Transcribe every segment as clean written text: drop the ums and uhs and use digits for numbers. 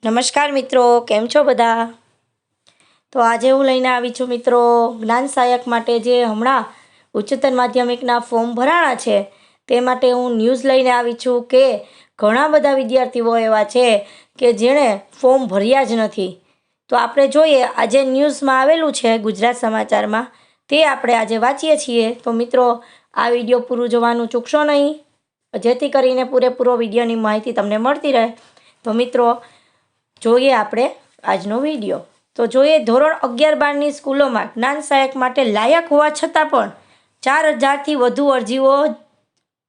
નમસ્કાર મિત્રો, કેમ છો બધા? તો આજે હું લઈને આવી છું મિત્રો જ્ઞાન સહાયક માટે જે હમણાં ઉચ્ચતર માધ્યમિકના ફોર્મ ભરાણા છે તે માટે હું ન્યૂઝ લઈને આવી છું કે ઘણા બધા વિદ્યાર્થીઓ એવા છે કે જેણે ફોર્મ ભર્યા જ નથી. તો આપણે જોઈએ આજે ન્યૂઝમાં આવેલું છે ગુજરાત સમાચારમાં, તે આપણે આજે વાંચીએ છીએ. તો મિત્રો આ વિડીયો પૂરું જોવાનું ચૂકશો નહીં, જેથી કરીને પૂરેપૂરો વિડીયોની માહિતી તમને મળતી રહે. તો મિત્રો જોઈએ આપણે આજનો વિડીયો. તો જોઈએ ધોરણ 11-12ની સ્કૂલોમાં જ્ઞાન સહાયક માટે લાયક હોવા છતાં પણ 4000થી વધુ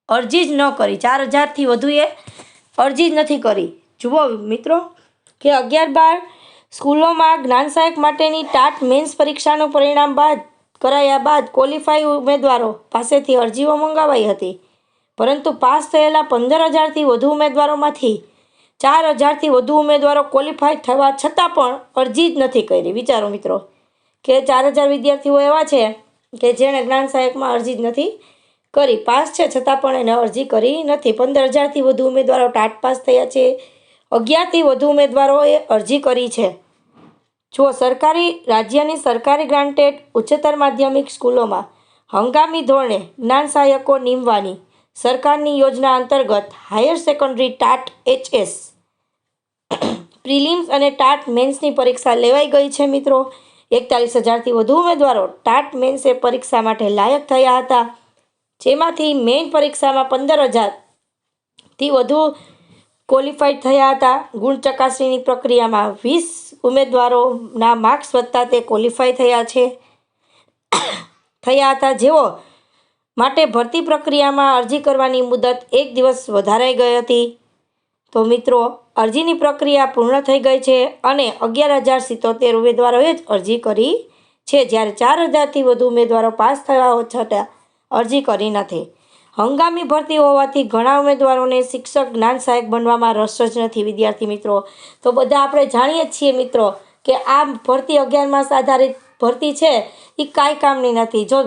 અરજી જ ન કરી. 4000થી વધુએ અરજી જ નથી કરી. જુઓ મિત્રો કે 11-12 સ્કૂલોમાં જ્ઞાન સહાયક માટેની ટાટ મેન્સ પરીક્ષાનું પરિણામ કરાયા બાદ ક્વોલિફાઈ ઉમેદવારો પાસેથી અરજીઓ મંગાવાઈ હતી, પરંતુ પાસ થયેલા 15000થી વધુ ઉમેદવારોમાંથી 4000થી વધુ ઉમેદવારો ક્વોલિફાય થવા છતાં પણ અરજી જ નથી કરી. વિચારો મિત્રો કે 4000 વિદ્યાર્થીઓ એવા છે કે જેણે જ્ઞાન સહાયકમાં અરજી જ નથી કરી, પાસ છે છતાં પણ એને અરજી કરી નથી. 15000થી વધુ ઉમેદવારો ટાટ પાસ થયા છે, 11થી વધુ ઉમેદવારોએ અરજી કરી છે. જો રાજ્યની સરકારી ગ્રાન્ટેડ ઉચ્ચતર માધ્યમિક સ્કૂલોમાં હંગામી ધોરણે જ્ઞાન સહાયકો નીમવાની સરકારની યોજના અંતર્ગત higher secondary TAT HS prelims અને ટાટ મેન્સની પરીક્ષા લેવાઈ ગઈ છે મિત્રો. 41000થી વધુ ઉમેદવારો ટાટ મેન્સ પરીક્ષા માટે લાયક થયા હતા, જેમાંથી મેઇન પરીક્ષામાં 15000થી વધુ ક્વોલિફાઈડ થયા હતા. ગુણ ચકાસણીની પ્રક્રિયામાં 20 ઉમેદવારોના માર્ક્સ વધતા તે ક્વોલિફાય થયા હતા, જેઓ માટે ભરતી પ્રક્રિયામાં અરજી કરવાની મુદત 1 દિવસ વધારાઈ ગઈ હતી. તો મિત્રો અરજીની પ્રક્રિયા પૂર્ણ થઈ ગઈ છે અને 11077 ઉમેદવારોએ જ અરજી કરી છે, જ્યારે 4000થી વધુ ઉમેદવારો પાસ થયા છતાં અરજી કરી નથી. હંગામી ભરતી હોવાથી ઘણા ઉમેદવારોને શિક્ષક જ્ઞાન સહાયક બનવામાં રસ જ નથી. વિદ્યાર્થી મિત્રો તો બધા આપણે જાણીએ જ છીએ મિત્રો કે આ ભરતી 11 માસ આધારિત ભરતી છે એ કાંઈ કામની નથી. જો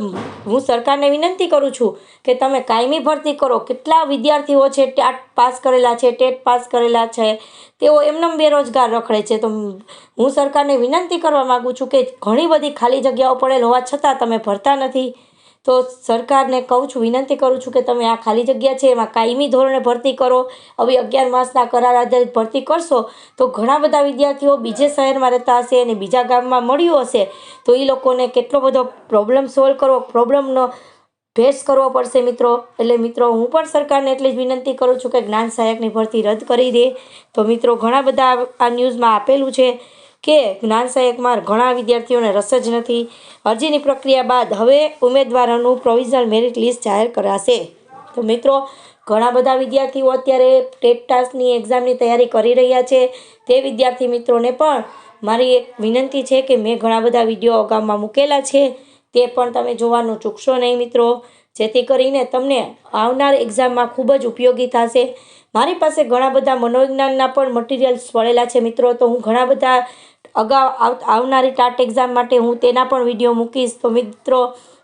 હું સરકારને વિનંતી કરું છું કે તમે કાયમી ભરતી કરો. કેટલા વિદ્યાર્થીઓ છે ટાટ પાસ કરેલા છે, ટેટ પાસ કરેલા છે, તેઓ એમનેમ બેરોજગાર રખડે છે. તો હું સરકારને વિનંતી કરવા માગું છું કે ઘણી બધી ખાલી જગ્યાઓ પડેલ હોવા છતાં તમે ભરતા નથી. તો સરકારને કહું છું, વિનંતી કરું છું કે તમે આ ખાલી જગ્યા છે એમાં કાયમી ધોરણે ભરતી કરો. હવે 11 માસના કરાર આધારિત ભરતી કરશો તો ઘણા બધા વિદ્યાર્થીઓ બીજે શહેરમાં રહેતા હશે અને બીજા ગામમાં મળ્યું હશે, તો એ લોકોને કેટલો બધો પ્રોબ્લેમનો ફેસ કરવો પડશે મિત્રો. એટલે મિત્રો હું પણ સરકારને એટલી જ વિનંતી કરું છું કે જ્ઞાન સહાયકની ભરતી રદ કરી દે. તો મિત્રો ઘણા બધા આ ન્યૂઝમાં આપેલું છે કે જ્ઞાન સહાયકમાં ઘણા વિદ્યાર્થીઓને રસ જ નથી. અરજીની પ્રક્રિયા બાદ હવે ઉમેદવારોનું પ્રોવિઝનલ મેરિટ લિસ્ટ જાહેર કરાશે. તો મિત્રો ઘણા બધા વિદ્યાર્થીઓ અત્યારે ટેટ ટાટની એક્ઝામની તૈયારી કરી રહ્યા છે. તે વિદ્યાર્થી મિત્રોને પણ મારી એક વિનંતી છે કે મેં ઘણા બધા વિડીયો અગાઉમાં મૂકેલા છે, તે પણ તમે જોવાનું ચૂકશો નહીં મિત્રો, જેથી કરીને તમને આવનાર એક્ઝામમાં ખૂબ જ ઉપયોગી થશે. મારી પાસે ઘણા બધા મનોવિજ્ઞાનના પણ મટીરિયલ્સ પડેલા છે મિત્રો. તો હું ઘણા બધા આવનારી ટાટ એક્ઝામ માટે હું તેના પણ વિડીયો મૂકીશ. તો મિત્રો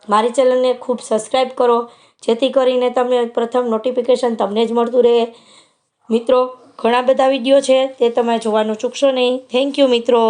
મારી ચેનલને ખૂબ સબસ્ક્રાઈબ કરો, જેથી કરીને તમને પ્રથમ નોટિફિકેશન તમને જ મળતું રહે. મિત્રો ઘણા બધા વિડીયો છે તે તમે જોવાનું ચૂકશો નહીં. થેન્ક યુ મિત્રો.